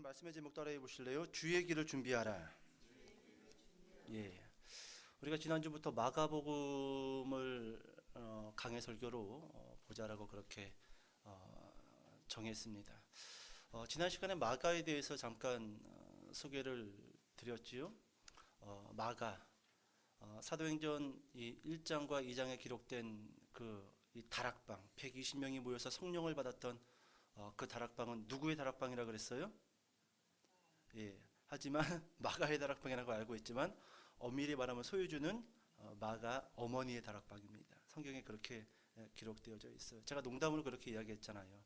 오늘 말씀의 제목 따라해 보실래요? 주의 길을 준비하라. 예. 우리가 지난주부터 마가복음을 강해 설교로 보자라고 그렇게 정했습니다. 지난 시간에 마가에 대해서 잠깐 소개를 드렸지요. 마가 사도행전 1장과 2장에 기록된 이 다락방 120명이 모여서 성령을 받았던 그 다락방은 누구의 다락방이라 그랬어요? 예. 하지만 마가의 다락방이라고 알고 있지만 엄밀히 말하면 소유주는 마가 어머니의 다락방입니다. 성경에 그렇게 기록되어져 있어요. 제가 농담으로 그렇게 이야기했잖아요.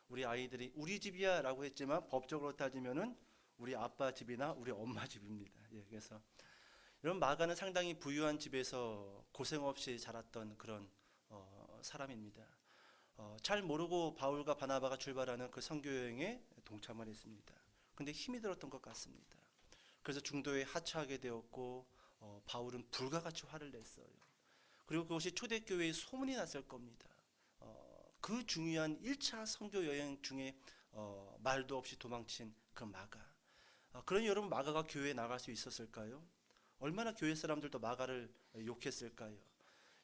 우리 아이들이 우리 집이야 라고 했지만 법적으로 따지면은 우리 아빠 집이나 우리 엄마 집입니다. 예, 그래서 이런 마가는 상당히 부유한 집에서 고생 없이 자랐던 그런 사람입니다. 잘 모르고 바울과 바나바가 출발하는 그 선교 여행에 동참을 했습니다. 근데 힘이 들었던 것 같습니다. 그래서 중도에 하차하게 되었고 바울은 불가같이 화를 냈어요. 그리고 그것이 초대교회에 소문이 났을 겁니다. 그 중요한 1차 선교 여행 중에 말도 없이 도망친 그 마가. 그러니 여러분 마가가 교회에 나갈 수 있었을까요? 얼마나 교회 사람들도 마가를 욕했을까요?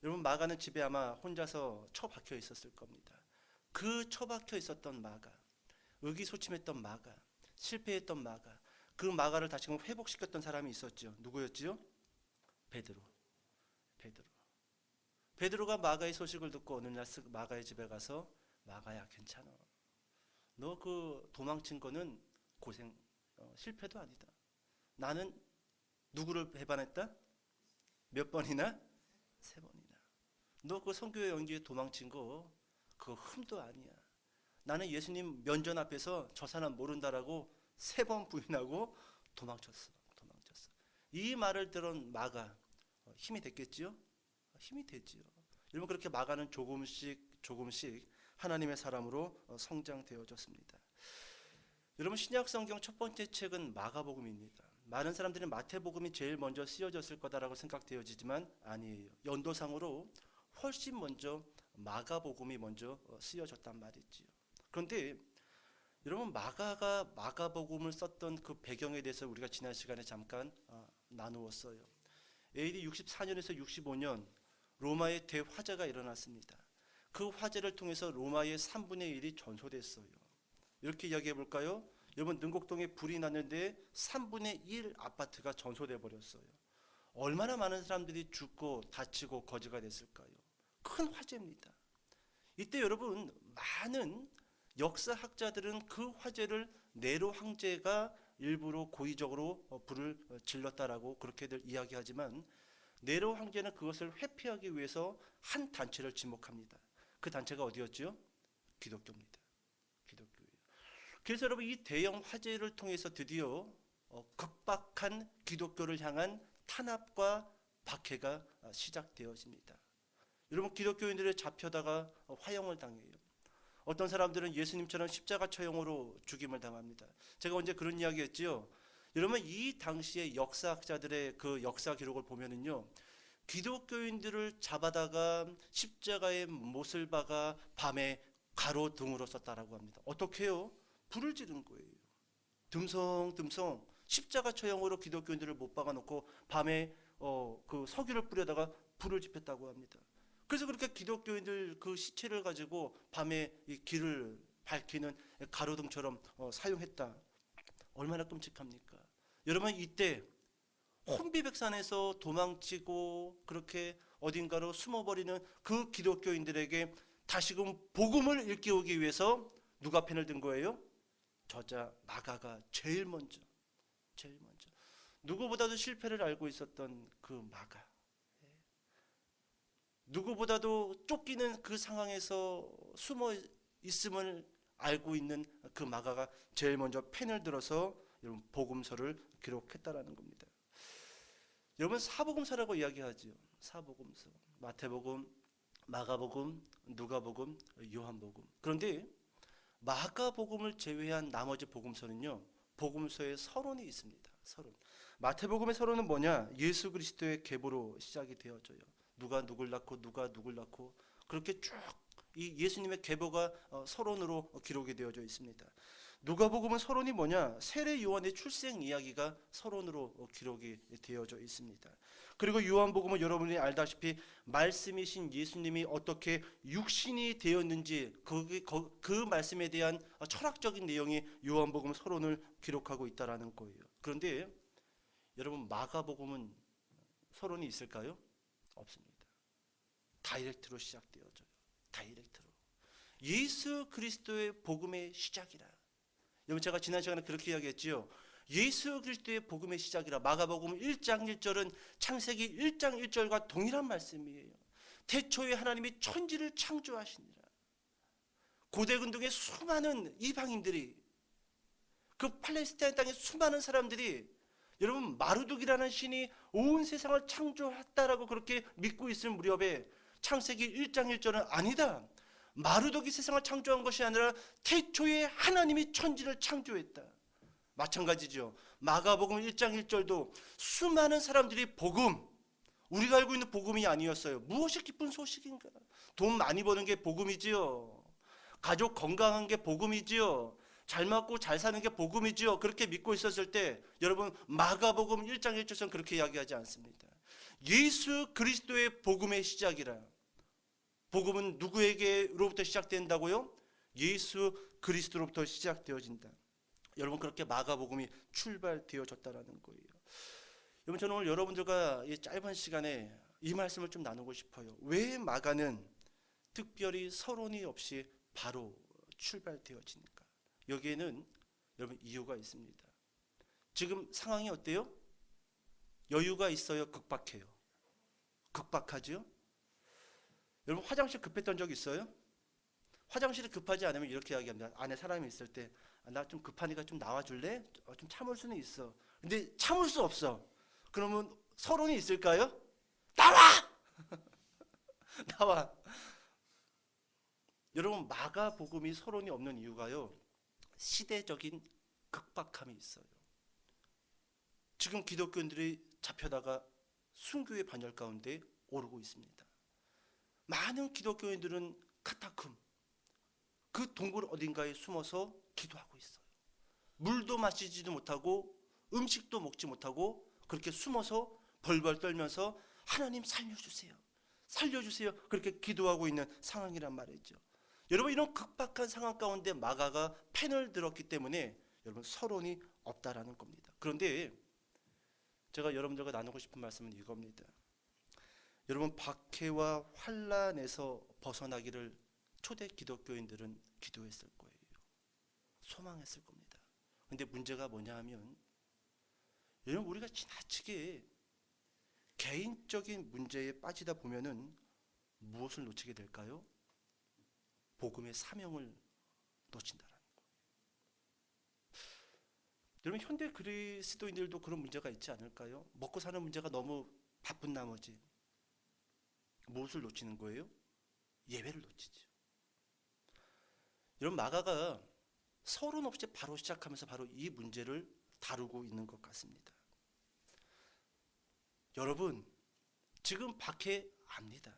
여러분 마가는 집에 아마 혼자서 처박혀 있었을 겁니다. 그 처박혀 있었던 마가, 의기소침했던 마가, 실패했던 마가, 그 마가를 다시금 회복시켰던 사람이 있었죠. 누구였지요? 베드로가 마가의 소식을 듣고 어느 날 마가의 집에 가서 마가야 괜찮아. 너 그 도망친 거는 고생 실패도 아니다. 나는 누구를 배반했다? 몇 번이나? 3번이나. 너 그 선교회 연기에 도망친 거 그거 흠도 아니야. 나는 예수님 면전 앞에서 저 사람 모른다라고 3번 부인하고 도망쳤어. 이 말을 들은 마가 힘이 됐겠지요? 힘이 됐지요. 여러분 그렇게 마가는 조금씩 하나님의 사람으로 성장되어졌습니다. 여러분 신약 성경 첫 번째 책은 마가복음입니다. 많은 사람들은 마태복음이 제일 먼저 쓰여졌을 거다라고 생각되어지지만 아니에요. 연도상으로 훨씬 먼저 마가복음이 먼저 쓰여졌단 말이지요. 그런데 여러분 마가가 마가복음을 썼던 그 배경에 대해서 우리가 지난 시간에 잠깐 나누었어요. AD 64년에서 65년 로마의 대화재가 일어났습니다. 그 화재를 통해서 로마의 3분의 1이 전소됐어요. 이렇게 이야기해 볼까요? 여러분 능곡동에 불이 났는데 3분의 1 아파트가 전소돼 버렸어요. 얼마나 많은 사람들이 죽고 다치고 거지가 됐을까요? 큰 화재입니다. 이때 여러분 많은 역사학자들은 그 화재를 네로 황제가 일부러 고의적으로 불을 질렀다라고 그렇게들 이야기하지만 네로 황제는 그것을 회피하기 위해서 한 단체를 지목합니다. 그 단체가 어디였죠? 기독교입니다. 기독교예요. 그래서 여러분 이 대형 화재를 통해서 드디어 극박한 기독교를 향한 탄압과 박해가 시작되어집니다. 여러분 기독교인들이 잡혀다가 화형을 당해요. 어떤 사람들은 예수님처럼 십자가 처형으로 죽임을 당합니다. 제가 언제 그런 이야기 했지요? 여러분 이 당시의 역사학자들의 그 역사 기록을 보면은요, 기독교인들을 잡아다가 십자가에 못을 박아 밤에 가로등으로 썼다라고 합니다. 어떻게 해요? 불을 지른 거예요. 듬성듬성 십자가 처형으로 기독교인들을 못 박아놓고 밤에 그 석유를 뿌려다가 불을 지폈다고 합니다. 그래서 그렇게 기독교인들 그 시체를 가지고 밤에 이 길을 밝히는 가로등처럼 사용했다. 얼마나 끔찍합니까? 여러분 이때 혼비백산에서 도망치고 그렇게 어딘가로 숨어버리는 그 기독교인들에게 다시금 복음을 일깨우기 위해서 누가 펜을 든 거예요? 저자 마가가 제일 먼저 누구보다도 실패를 알고 있었던 그 마가, 누구보다도 쫓기는 그 상황에서 숨어 있음을 알고 있는 그 마가가 제일 먼저 펜을 들어서 여러분 복음서를 기록했다라는 겁니다. 여러분 사복음서라고 이야기하죠. 사복음서. 마태복음, 마가복음, 누가복음, 요한복음. 그런데 마가복음을 제외한 나머지 복음서는요, 복음서에 서론이 있습니다. 서론. 마태복음의 서론은 뭐냐? 예수 그리스도의 계보로 시작이 되어져요. 누가 누굴 낳고 그렇게 쭉 이 예수님의 계보가 서론으로 기록이 되어져 있습니다. 누가복음은 서론이 뭐냐? 세례 요한의 출생 이야기가 서론으로 기록이 되어져 있습니다. 그리고 요한복음은 여러분이 알다시피 말씀이신 예수님이 어떻게 육신이 되었는지 그 말씀에 대한 철학적인 내용이 요한복음 서론을 기록하고 있다라는 거예요. 그런데 여러분 마가복음은 서론이 있을까요? 없습니다. 다이렉트로 시작되어져요. 다이렉트로. 예수 그리스도의 복음의 시작이라. 여러분 제가 지난 시간에 그렇게 이야기했지요. 예수 그리스도의 복음의 시작이라. 마가복음 1장 1절은 창세기 1장 1절과 동일한 말씀이에요. 태초에 하나님이 천지를 창조하시니라. 고대 근동의 수많은 이방인들이, 그 팔레스타인 땅의 수많은 사람들이 여러분 마르둑이라는 신이 온 세상을 창조했다라고 그렇게 믿고 있을 무렵에 창세기 1장 1절은 아니다. 마르둑이 세상을 창조한 것이 아니라 태초에 하나님이 천지를 창조했다. 마찬가지죠. 마가복음 1장 1절도 수많은 사람들이 복음, 우리가 알고 있는 복음이 아니었어요. 무엇이 기쁜 소식인가? 돈 많이 버는 게 복음이지요. 가족 건강한 게 복음이지요. 잘 먹고 잘 사는 게 복음이지요. 그렇게 믿고 있었을 때 여러분 마가복음 1장 1절에서는 그렇게 이야기하지 않습니다. 예수 그리스도의 복음의 시작이라. 복음은 누구에게로부터 시작된다고요? 예수 그리스도로부터 시작되어진다. 여러분 그렇게 마가복음이 출발되어졌다라는 거예요. 여러분 저는 오늘 여러분들과 이 짧은 시간에 이 말씀을 좀 나누고 싶어요. 왜 마가는 특별히 서론이 없이 바로 출발되어지는가? 여기에는 여러분 이유가 있습니다. 지금 상황이 어때요? 여유가 있어요? 급박해요? 급박하죠? 여러분 화장실 급했던 적 있어요? 화장실이 급하지 않으면 이렇게 이야기합니다. 안에 사람이 있을 때 나 좀 급하니까 좀 나와줄래? 좀 참을 수는 있어. 근데 참을 수 없어. 그러면 서론이 있을까요? 나와! 나와. 여러분 마가복음이 서론이 없는 이유가요. 시대적인 급박함이 있어요. 지금 기독교인들이 잡혀다가 순교의 반열 가운데 오르고 있습니다. 많은 기독교인들은 카타콤, 그 동굴 어딘가에 숨어서 기도하고 있어요. 물도 마시지도 못하고 음식도 먹지 못하고 그렇게 숨어서 벌벌 떨면서 하나님 살려주세요. 살려주세요. 그렇게 기도하고 있는 상황이란 말이죠. 여러분 이런 급박한 상황 가운데 마가가 펜을 들었기 때문에 여러분 서론이 없다라는 겁니다. 그런데 제가 여러분들과 나누고 싶은 말씀은 이겁니다. 여러분 박해와 환난에서 벗어나기를 초대 기독교인들은 기도했을 거예요. 소망했을 겁니다. 근데 문제가 뭐냐 하면 여러분 우리가 지나치게 개인적인 문제에 빠지다 보면은 무엇을 놓치게 될까요? 복음의 사명을 놓친다라는 거예요. 여러분 현대 그리스도인들도 그런 문제가 있지 않을까요? 먹고 사는 문제가 너무 바쁜 나머지 무엇을 놓치는 거예요? 예배를 놓치죠. 여러분 마가가 서론 없이 바로 시작하면서 바로 이 문제를 다루고 있는 것 같습니다. 여러분 지금 박해 압니다.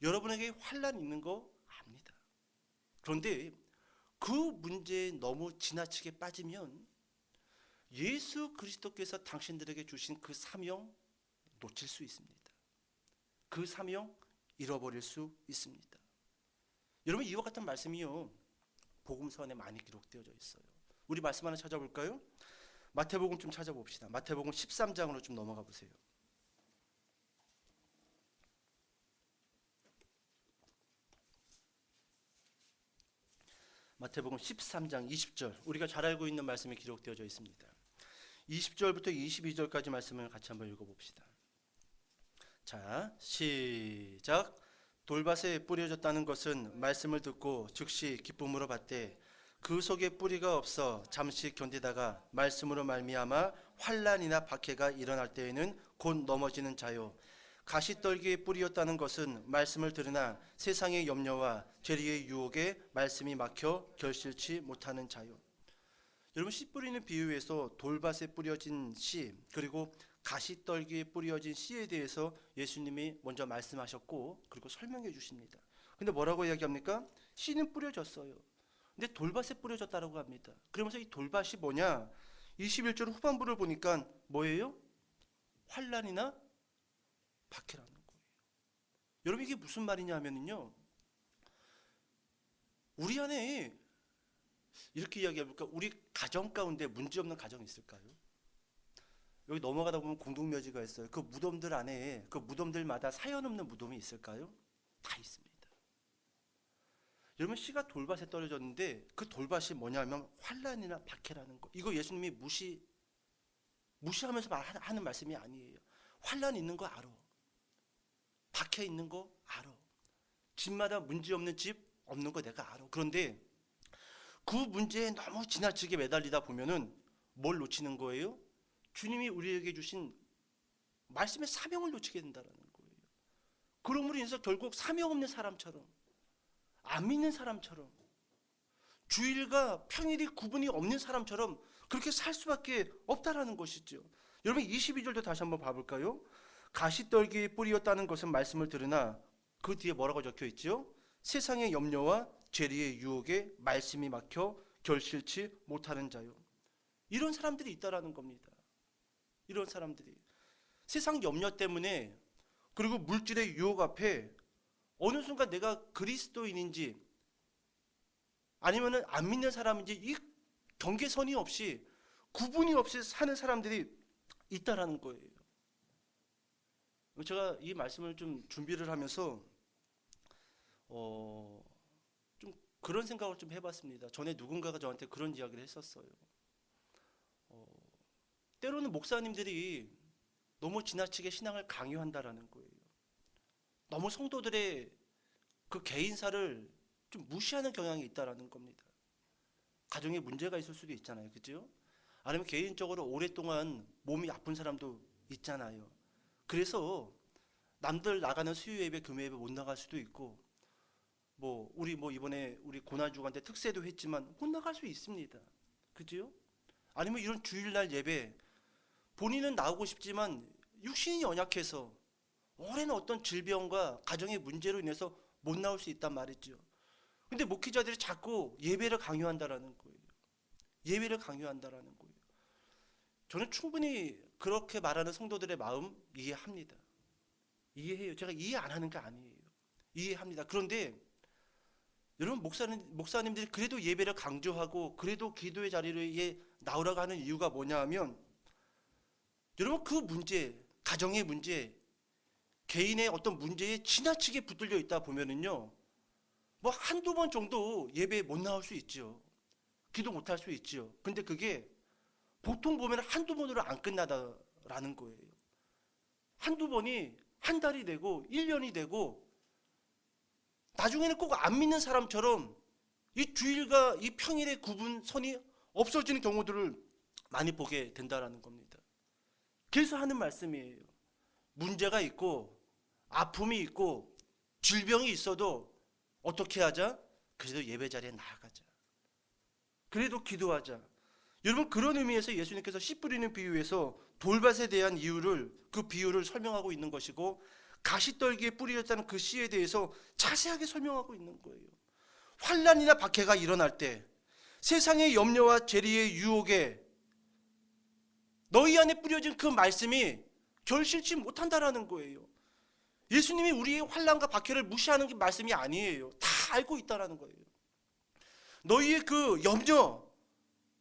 여러분에게 환난 있는 거 압니다. 그런데 그 문제에 너무 지나치게 빠지면 예수 그리스도께서 당신들에게 주신 그 사명 놓칠 수 있습니다. 그 사명 잃어버릴 수 있습니다. 여러분 이와 같은 말씀이요 복음서 안에 많이 기록되어져 있어요. 우리 말씀 하나 찾아볼까요? 마태복음 좀 찾아봅시다. 마태복음 13장으로 좀 넘어가 보세요. 마태복음 13장 20절 우리가 잘 알고 있는 말씀이 기록되어져 있습니다. 20절부터 22절까지 말씀을 같이 한번 읽어봅시다. 자 시작. 돌밭에 뿌려졌다는 것은 말씀을 듣고 즉시 기쁨으로 받되 그 속에 뿌리가 없어 잠시 견디다가 말씀으로 말미암아 환난이나 박해가 일어날 때에는 곧 넘어지는 자요. 가시떨기에 뿌리였다는 것은 말씀을 들으나 세상의 염려와 죄리의 유혹에 말씀이 막혀 결실치 못하는 자요. 여러분 씨 뿌리는 비유에서 돌밭에 뿌려진 씨 그리고 가시떨기에 뿌려진 씨에 대해서 예수님이 먼저 말씀하셨고 그리고 설명해 주십니다. 근데 뭐라고 이야기합니까? 씨는 뿌려졌어요. 근데 돌밭에 뿌려졌다라고 합니다. 그러면서 이 돌밭이 뭐냐? 21절 후반부를 보니까 뭐예요? 환난이나 박해라는 거예요. 여러분 이게 무슨 말이냐 하면은요. 우리 안에 이렇게 이야기해볼까? 우리 가정 가운데 문제없는 가정이 있을까요? 여기 넘어가다 보면 공동묘지가 있어요. 그 무덤들 안에 그 무덤들마다 사연 없는 무덤이 있을까요? 다 있습니다. 여러분 씨가 돌밭에 떨어졌는데 그 돌밭이 뭐냐면 환난이나 박해라는 거. 이거 예수님이 무시하면서 하는 말씀이 아니에요. 환난 있는 거 알아. 박해 있는 거 알아. 집마다 문제 없는 집 없는 거 내가 알아. 그런데 그 문제에 너무 지나치게 매달리다 보면은 뭘 놓치는 거예요? 주님이 우리에게 주신 말씀의 사명을 놓치게 된다는 거예요. 그러므로 인해서 결국 사명 없는 사람처럼, 안 믿는 사람처럼, 주일과 평일이 구분이 없는 사람처럼 그렇게 살 수밖에 없다라는 것이죠. 여러분 22절도 다시 한번 봐볼까요? 가시떨기에 뿌리였다는 것은 말씀을 들으나 그 뒤에 뭐라고 적혀 있죠? 세상의 염려와 죄리의 유혹에 말씀이 막혀 결실치 못하는 자요. 이런 사람들이 있다라는 겁니다. 이런 사람들이 세상 염려 때문에 그리고 물질의 유혹 앞에 어느 순간 내가 그리스도인인지 아니면은 안 믿는 사람인지 이 경계선이 없이 구분이 없이 사는 사람들이 있다라는 거예요. 제가 이 말씀을 좀 준비를 하면서 좀 그런 생각을 좀 해봤습니다. 전에 누군가가 저한테 그런 이야기를 했었어요. 때로는 목사님들이 너무 지나치게 신앙을 강요한다라는 거예요. 너무 성도들의 그 개인사를 좀 무시하는 경향이 있다라는 겁니다. 가정에 문제가 있을 수도 있잖아요, 그죠? 아니면 개인적으로 오랫동안 몸이 아픈 사람도 있잖아요. 그래서 남들 나가는 수요 예배, 금요 예배 못 나갈 수도 있고, 우리 이번에 우리 고나주간때 특세도 했지만 못 나갈 수 있습니다, 그죠? 아니면 이런 주일날 예배 본인은 나오고 싶지만 육신이 연약해서 오랜 어떤 질병과 가정의 문제로 인해서 못 나올 수 있단 말이죠. 근데 목회자들이 자꾸 예배를 강요한다라는 거예요. 예배를 강요한다라는 거예요. 저는 충분히 그렇게 말하는 성도들의 마음 이해합니다. 이해해요. 제가 이해 안 하는 게 아니에요. 이해합니다. 그런데 여러분 목사님들이 그래도 예배를 강조하고 그래도 기도의 자리에 나오라고 하는 이유가 뭐냐 하면 여러분 그 문제, 가정의 문제, 개인의 어떤 문제에 지나치게 붙들려 있다 보면은요, 한두 번 정도 예배에 못 나올 수 있죠. 기도 못 할 수 있죠. 근데 그게 보통 보면 한두 번으로 안 끝나다라는 거예요. 한두 번이 한 달이 되고 1년이 되고 나중에는 꼭 안 믿는 사람처럼 이 주일과 이 평일의 구분선이 없어지는 경우들을 많이 보게 된다라는 겁니다. 그래서 하는 말씀이에요. 문제가 있고 아픔이 있고 질병이 있어도 어떻게 하자? 그래도 예배 자리에 나아가자. 그래도 기도하자. 여러분 그런 의미에서 예수님께서 씨 뿌리는 비유에서 돌밭에 대한 그 비유를 설명하고 있는 것이고 가시떨기에 뿌려졌다는 그 씨에 대해서 자세하게 설명하고 있는 거예요. 환난이나 박해가 일어날 때 세상의 염려와 재리의 유혹에 너희 안에 뿌려진 그 말씀이 결실치 못한다라는 거예요. 예수님이 우리의 환난과 박해를 무시하는 게 말씀이 아니에요. 다 알고 있다라는 거예요. 너희의 그 염려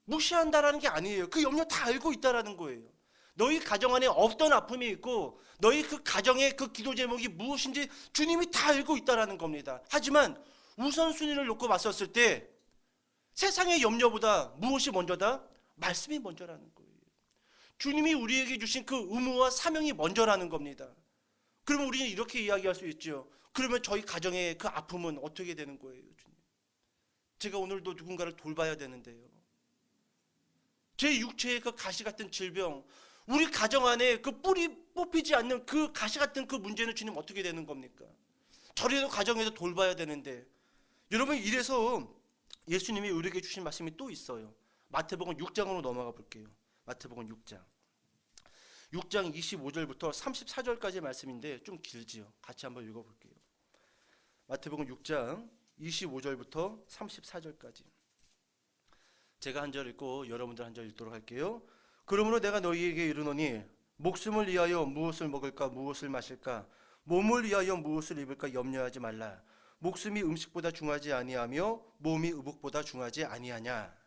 무시한다라는 게 아니에요. 그 염려 다 알고 있다라는 거예요. 너희 가정 안에 어떤 아픔이 있고 너희 그 가정의 그 기도 제목이 무엇인지 주님이 다 알고 있다라는 겁니다. 하지만 우선순위를 놓고 봤었을 때 세상의 염려보다 무엇이 먼저다? 말씀이 먼저라는 거예요. 주님이 우리에게 주신 그 의무와 사명이 먼저라는 겁니다. 그러면 우리는 이렇게 이야기할 수 있죠. 그러면 저희 가정의 그 아픔은 어떻게 되는 거예요, 주님? 제가 오늘도 누군가를 돌봐야 되는데요. 제 육체의 그 가시 같은 질병, 우리 가정 안에 그 뿌리 뽑히지 않는 그 가시 같은 그 문제는 주님 어떻게 되는 겁니까? 저래도 가정에서 돌봐야 되는데, 여러분 이래서 예수님이 우리에게 주신 말씀이 또 있어요. 마태복음 6장으로 넘어가 볼게요. 마태복음 6장 25절부터 34절까지의 말씀인데 좀 길지요. 같이 한번 읽어볼게요. 마태복음 6장 25절부터 34절까지. 제가 한 절 읽고 여러분들 한 절 읽도록 할게요. 그러므로 내가 너희에게 이르노니 목숨을 위하여 무엇을 먹을까 무엇을 마실까 몸을 위하여 무엇을 입을까 염려하지 말라. 목숨이 음식보다 중하지 아니하며 몸이 의복보다 중하지 아니하냐.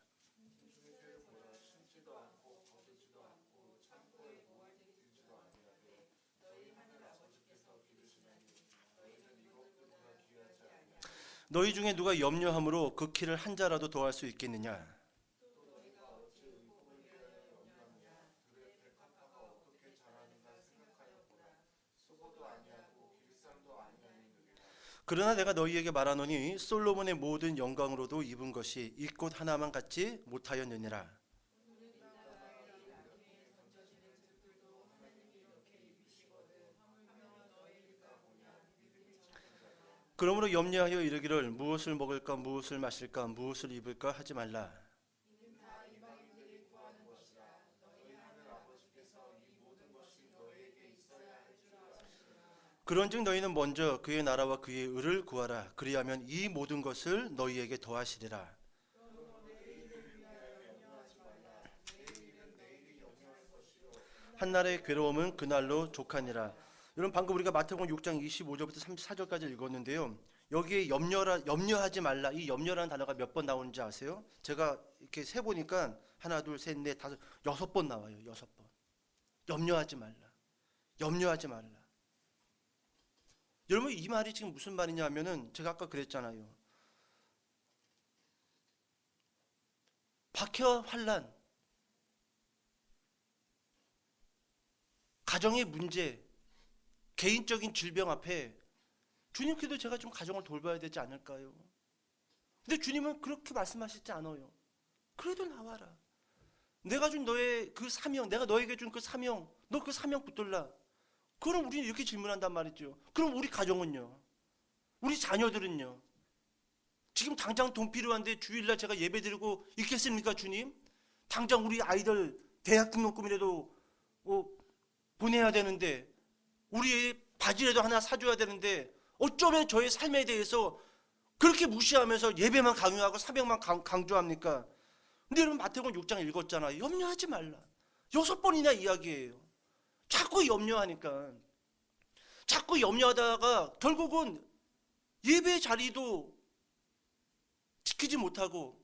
너희 중에 누가 염려함으로 그 키를 한 자라도 더할 수 있겠느냐. 그러나 내가 너희에게 말하노니 솔로몬의 모든 영광으로도 입은 것이 이 꽃 하나만 같지 못하였느니라. 그러므로 염려하여 이르기를 무엇을 먹을까 무엇을 마실까 무엇을 입을까 하지 말라. 그런즉 너희는 먼저 그의 나라와 그의 의를 구하라. 그리하면 이 모든 것을 너희에게 더하시리라. 한날의 괴로움은 그날로 족하니라. 여러분 방금 우리가 마태복음 6장 25절부터 34절까지 읽었는데요. 여기에 염려하지 말라. 이 염려라는 단어가 몇 번 나오는지 아세요? 제가 이렇게 세 보니까 하나, 둘, 셋, 넷, 다섯, 6번 나와요. 6번. 염려하지 말라. 염려하지 말라. 여러분 이 말이 지금 무슨 말이냐 하면은 제가 아까 그랬잖아요. 박해와 환난, 가정의 문제, 개인적인 질병 앞에 주님께도 제가 좀 가정을 돌봐야 되지 않을까요? 근데 주님은 그렇게 말씀하시지 않아요. 그래도 나와라. 내가 준 너의 그 사명, 내가 너에게 준 그 사명, 너 그 사명 붙들라. 그럼 우리는 이렇게 질문한단 말이죠. 그럼 우리 가정은요? 우리 자녀들은요? 지금 당장 돈 필요한데 주일날 제가 예배드리고 있겠습니까, 주님? 당장 우리 아이들 대학 등록금이라도 보내야 되는데 우리 바지라도 하나 사줘야 되는데 어쩌면 저의 삶에 대해서 그렇게 무시하면서 예배만 강요하고 사명만 강조합니까? 근데 여러분 마태복음 6장 읽었잖아요. 염려하지 말라. 6번이나 이야기해요. 자꾸 염려하니까 자꾸 염려하다가 결국은 예배 자리도 지키지 못하고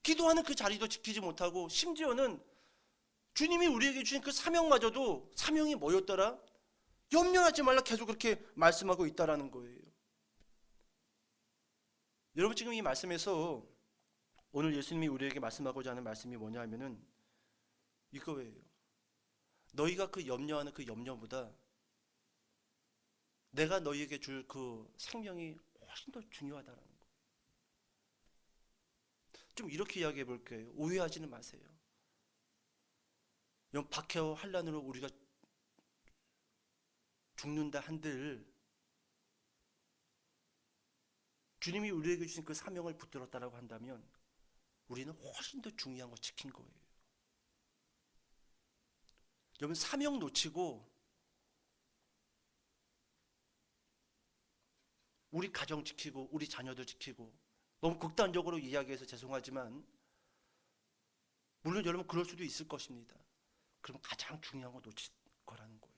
기도하는 그 자리도 지키지 못하고 심지어는 주님이 우리에게 주신 그 사명마저도 사명이 뭐였더라? 염려하지 말라 계속 그렇게 말씀하고 있다라는 거예요. 여러분 지금 이 말씀에서 오늘 예수님이 우리에게 말씀하고자 하는 말씀이 뭐냐 하면은 이거예요. 너희가 그 염려하는 그 염려보다 내가 너희에게 줄 그 생명이 훨씬 더 중요하다라는 거. 좀 이렇게 이야기해 볼게요. 오해하지는 마세요. 박해와 환난으로 우리가 죽는다 한들 주님이 우리에게 주신 그 사명을 붙들었다라고 한다면 우리는 훨씬 더 중요한 거 지킨 거예요. 여러분 사명 놓치고 우리 가정 지키고 우리 자녀들 지키고 너무 극단적으로 이야기해서 죄송하지만 물론 여러분 그럴 수도 있을 것입니다. 그럼 가장 중요한 거 놓칠 거라는 거예요.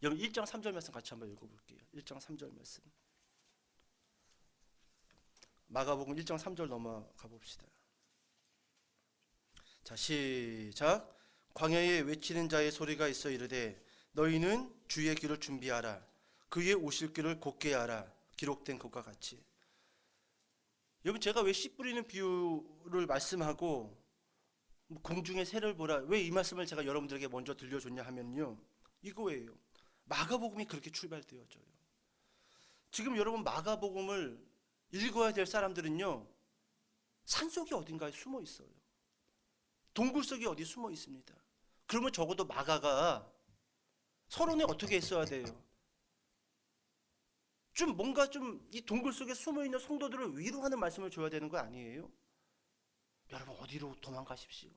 여러분 1장 3절 말씀 같이 한번 읽어볼게요. 1장 3절 말씀. 마가복음 1장 3절 넘어가 봅시다. 자 시작. 광야에 외치는 자의 소리가 있어 이르되 너희는 주의 길을 준비하라. 그의 오실 길을 곧게 하라. 기록된 것과 같이. 여러분 제가 왜 씨 뿌리는 비유를 말씀하고 공중의 새를 보라 왜 이 말씀을 제가 여러분들에게 먼저 들려줬냐 하면요 이거예요. 마가복음이 그렇게 출발되어져요. 지금 여러분 마가복음을 읽어야 될 사람들은요 산속에 어딘가에 숨어 있어요. 동굴 속에 어디 숨어 있습니다. 그러면 적어도 마가가 서론에 어떻게 했어야 돼요? 좀 뭔가 좀 이 동굴 속에 숨어 있는 성도들을 위로하는 말씀을 줘야 되는 거 아니에요? 여러분 어디로 도망가십시오.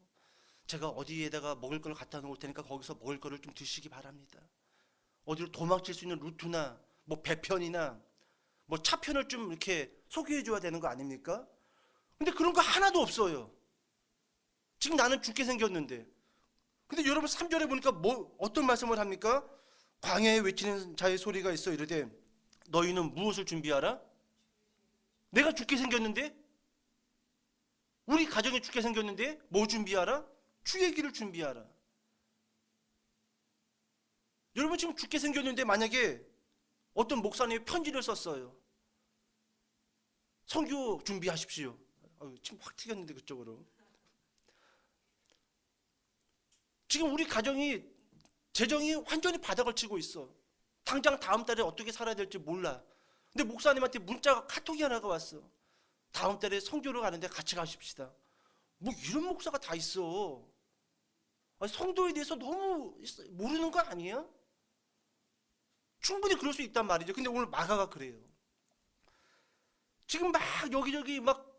제가 어디에다가 먹을 걸 갖다 놓을 테니까 거기서 먹을 거를 좀 드시기 바랍니다. 어디로 도망칠 수 있는 루트나 뭐 배편이나 뭐 차편을 좀 이렇게 소개해 줘야 되는 거 아닙니까? 근데 그런 거 하나도 없어요. 지금 나는 죽게 생겼는데. 근데 여러분 3절에 보니까 어떤 말씀을 합니까? 광야에 외치는 자의 소리가 있어 이르되 너희는 무엇을 준비하라? 내가 죽게 생겼는데? 우리 가정에 죽게 생겼는데 뭐 준비하라? 주의 길을 준비하라. 여러분 지금 죽게 생겼는데 만약에 어떤 목사님이 편지를 썼어요. 선교 준비하십시오. 침 확 튀겼는데 그쪽으로. 지금 우리 가정이 재정이 완전히 바닥을 치고 있어. 당장 다음 달에 어떻게 살아야 될지 몰라. 근데 목사님한테 문자가 카톡이 하나가 왔어. 다음 달에 선교를 가는데 같이 가십시다. 뭐 이런 목사가 다 있어. 성도에 대해서 너무 모르는 거 아니에요? 충분히 그럴 수 있단 말이죠. 근데 오늘 마가가 그래요. 지금 막 여기저기 막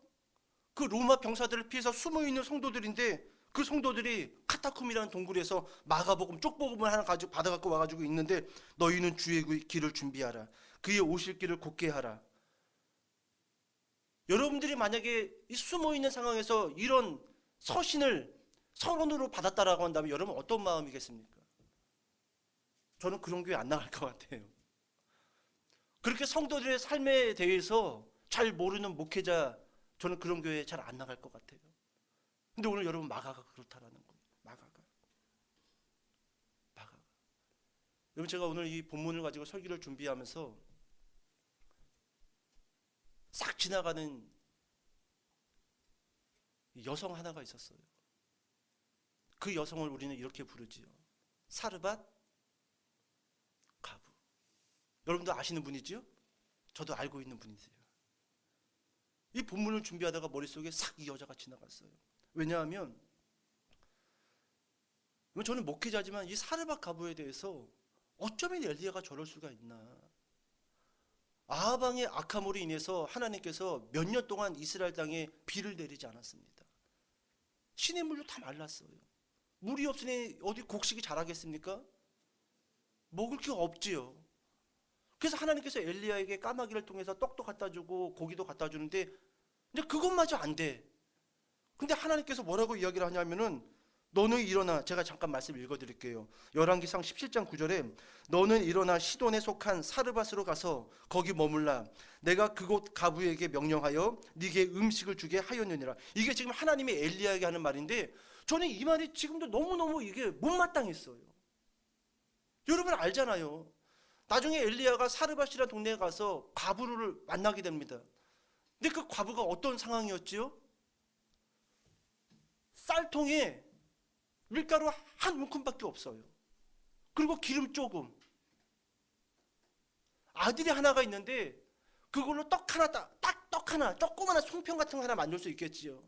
그 로마 병사들을 피해서 숨어있는 성도들인데 그 성도들이 카타콤이라는 동굴에서 마가복음 쪽복음을 하나 가지고 받아갖고 와가지고 있는데 너희는 주의 길을 준비하라. 그의 오실 길을 곧게 하라. 여러분들이 만약에 이 숨어있는 상황에서 이런 서신을 서론으로 받았다라고 한다면 여러분 어떤 마음이겠습니까? 저는 그런 교회 안 나갈 것 같아요. 그렇게 성도들의 삶에 대해서 잘 모르는 목회자, 저는 그런 교회에 잘 안 나갈 것 같아요. 근데 오늘 여러분 마가가 그렇다라는 거예요. 마가가. 여러분 제가 오늘 이 본문을 가지고 설교를 준비하면서 싹 지나가는 여성 하나가 있었어요. 그 여성을 우리는 이렇게 부르지요. 사르밧 가부. 여러분도 아시는 분이지요? 저도 알고 있는 분이세요. 이 본문을 준비하다가 머릿속에 싹 이 여자가 지나갔어요. 왜냐하면 저는 목회자지만 이 사르밧 가부에 대해서 어쩌면 엘리야가 저럴 수가 있나. 아하방의 악함으로 인해서 하나님께서 몇 년 동안 이스라엘 땅에 비를 내리지 않았습니다. 시냇물로 다 말랐어요. 물이 없으니 어디 곡식이 자라겠습니까? 먹을 게 없지요. 그래서 하나님께서 엘리야에게 까마귀를 통해서 떡도 갖다 주고 고기도 갖다 주는데 근데 그것마저 안 돼. 근데 하나님께서 뭐라고 이야기를 하냐면은 너는 일어나, 제가 잠깐 말씀 읽어드릴게요. 열왕기상 17장 9절에 너는 일어나 시돈에 속한 사르밧으로 가서 거기 머물라. 내가 그곳 가부에게 명령하여 네게 음식을 주게 하였느니라. 이게 지금 하나님이 엘리야에게 하는 말인데 저는 이 말이 지금도 너무너무 이게 못마땅했어요. 여러분 알잖아요. 나중에 엘리야가 사르밧이라는 동네에 가서 과부를 만나게 됩니다. 근데 그 과부가 어떤 상황이었지요? 쌀통에 밀가루 한 움큼밖에 없어요. 그리고 기름 조금. 아들이 하나가 있는데 그걸로 떡 하나, 조그마한 송편 같은 거 하나 만들 수 있겠지요.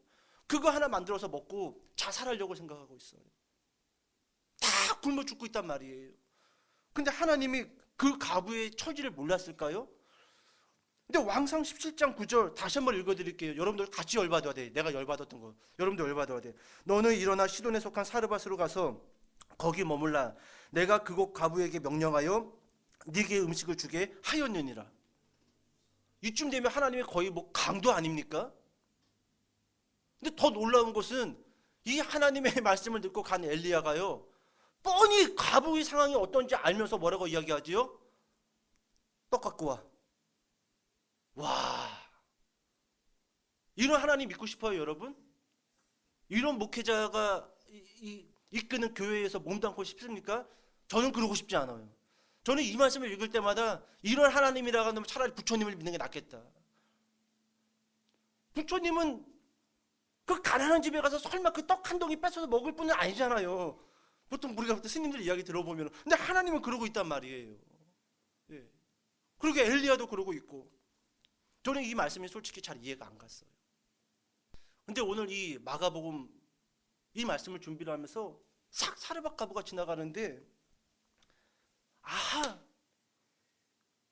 그거 하나 만들어서 먹고 자살하려고 생각하고 있어요. 다 굶어 죽고 있단 말이에요. 근데 하나님이 그 가부의 처지를 몰랐을까요? 근데 왕상 17장 9절 다시 한번 읽어드릴게요. 여러분들 같이 열받아야 돼. 내가 열받았던 거. 여러분들 열받아야 돼. 너는 일어나 시돈에 속한 사르밧으로 가서 거기 머물라. 내가 그곳 가부에게 명령하여 네게 음식을 주게 하였느니라. 이쯤 되면 하나님의 거의 뭐 강도 아닙니까? 근데 더 놀라운 것은 이 하나님의 말씀을 듣고 간 엘리야가요, 뻔히 가부의 상황이 어떤지 알면서 뭐라고 이야기하지요? 떡 갖고 와. 와, 이런 하나님 믿고 싶어요, 여러분? 이런 목회자가 이끄는 교회에서 몸담고 싶습니까? 저는 그러고 싶지 않아요. 저는 이 말씀을 읽을 때마다 이런 하나님이라고 하면 차라리 부처님을 믿는 게 낫겠다. 부처님은 그 가난한 집에 가서 설마 그 떡 한 덩이 뺏어서 먹을 분은 아니잖아요. 보통 우리가 스님들 이야기 들어보면. 근데 하나님은 그러고 있단 말이에요. 예. 그리고 엘리야도 그러고 있고. 저는 이 말씀이 솔직히 잘 이해가 안 갔어요. 근데 오늘 이 마가복음 이 말씀을 준비를 하면서 싹 사르밧 가부가 지나가는데 아하,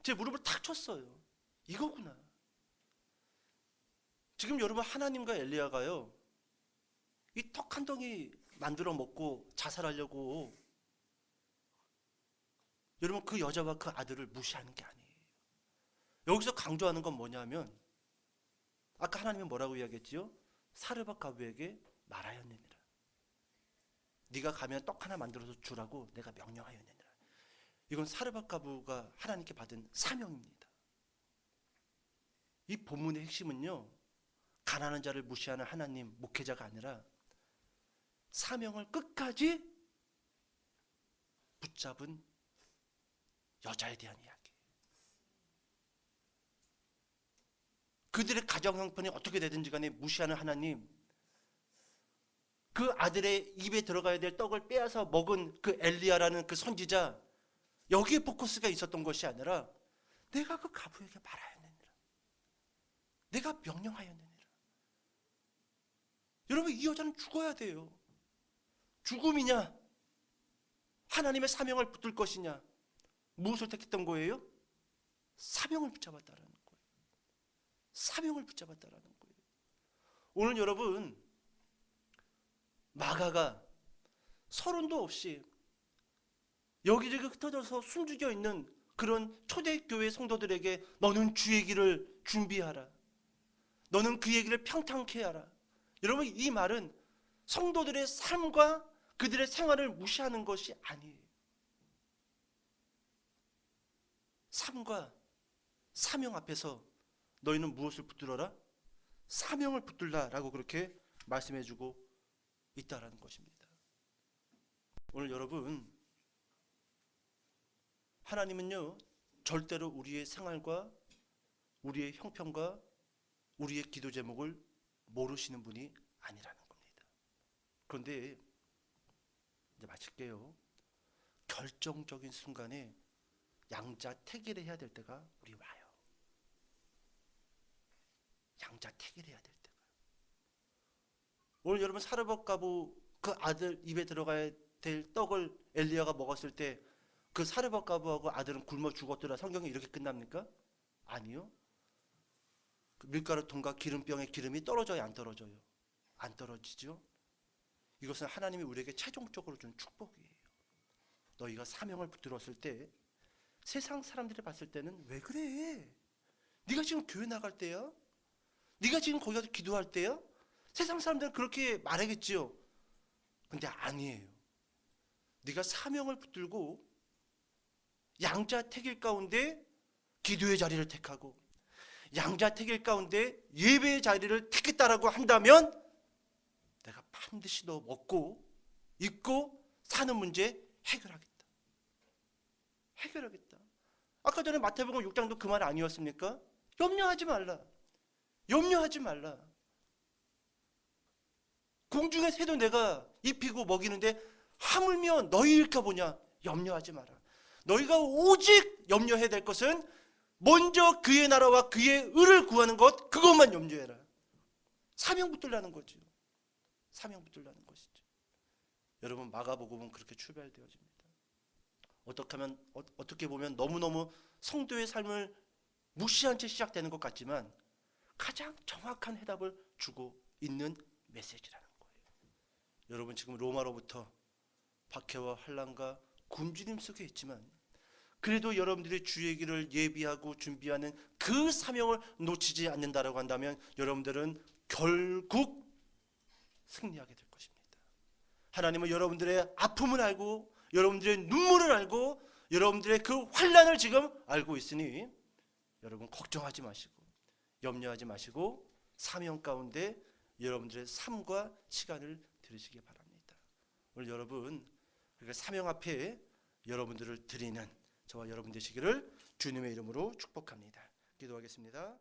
제 무릎을 탁 쳤어요. 이거구나. 지금 여러분 하나님과 엘리야가요, 이 떡 한 덩이 만들어 먹고 자살하려고 여러분 그 여자와 그 아들을 무시하는 게 아니에요. 여기서 강조하는 건 뭐냐면 아까 하나님은 뭐라고 이야기했지요? 사르밧 가부에게 말하였느니라. 네가 가면 떡 하나 만들어서 주라고 내가 명령하였느니라. 이건 사르밧 가부가 하나님께 받은 사명입니다. 이 본문의 핵심은요, 가난한 자를 무시하는 하나님 목회자가 아니라 사명을 끝까지 붙잡은 여자에 대한 이야기. 그들의 가정 형편이 어떻게 되든지 간에 무시하는 하나님, 그 아들의 입에 들어가야 될 떡을 빼앗아 먹은 그 엘리야라는 그 선지자, 여기에 포커스가 있었던 것이 아니라 내가 그 가부에게 말하였느니라, 내가 명령하였느니라. 여러분, 이 여자는 죽어야 돼요. 죽음이냐 하나님의 사명을 붙들 것이냐, 무엇을 택했던 거예요? 사명을 붙잡았다라는 거예요. 사명을 붙잡았다라는 거예요. 오늘 여러분, 마가가 서론도 없이 여기저기 흩어져서 숨죽여 있는 그런 초대교회 성도들에게 너는 주의 길을 준비하라, 너는 그의 길을 평탄케 하라. 여러분, 이 말은 성도들의 삶과 그들의 생활을 무시하는 것이 아니에요. 삶과 사명 앞에서 너희는 무엇을 붙들어라? 사명을 붙들라라고 그렇게 말씀해주고 있다라는 것입니다. 오늘 여러분, 하나님은요, 절대로 우리의 생활과 우리의 형편과 우리의 기도 제목을 모르시는 분이 아니라는 겁니다. 그런데 이제 마칠게요. 결정적인 순간에 양자택일을 해야 될 때가 우리 와요. 양자택일을 해야 될 때가. 오늘 여러분, 사르밧 가부 그 아들 입에 들어가야 될 떡을 엘리야가 먹었을 때 그 사르밧 가부하고 아들은 굶어 죽었더라. 성경이 이렇게 끝납니까? 아니요. 그 밀가루통과 기름병의 기름이 떨어져요, 안 떨어져요? 안 떨어지죠. 이것은 하나님이 우리에게 최종적으로 준 축복이에요. 너희가 사명을 붙들었을 때 세상 사람들이 봤을 때는 왜 그래? 네가 지금 교회 나갈 때야? 네가 지금 거기 가서 기도할 때야? 세상 사람들은 그렇게 말하겠지요. 근데 아니에요. 네가 사명을 붙들고 양자택일 가운데 기도의 자리를 택하고 양자택일 가운데 예배의 자리를 택했다라고 한다면 내가 반드시 너 먹고 입고 사는 문제 해결하겠다. 해결하겠다. 아까 전에 마태복음 6장도 그 말 아니었습니까? 염려하지 말라. 염려하지 말라. 공중의 새도 내가 입히고 먹이는데 하물며 너희일까 보냐? 염려하지 마라. 너희가 오직 염려해야 될 것은 먼저 그의 나라와 그의 의를 구하는 것, 그것만 염려해라. 사명 붙들라는 거죠. 사명 붙들라는 것이죠. 여러분, 마가복음은 그렇게 출발되어집니다. 어떻게 보면 너무너무 성도의 삶을 무시한 채 시작되는 것 같지만 가장 정확한 해답을 주고 있는 메시지라는 거예요. 여러분, 지금 로마로부터 박해와 환난과 굶주림 속에 있지만 그래도 여러분들이 주의 길을 예비하고 준비하는 그 사명을 놓치지 않는다라고 한다면 여러분들은 결국 승리하게 될 것입니다. 하나님은 여러분들의 아픔을 알고 여러분들의 눈물을 알고 여러분들의 그 환난을 지금 알고 있으니 여러분 걱정하지 마시고 염려하지 마시고 사명 가운데 여러분들의 삶과 시간을 들이시기 바랍니다. 오늘 여러분, 사명 앞에 여러분들을 드리는 저와 여러분 되시기를 주님의 이름으로 축복합니다. 기도하겠습니다.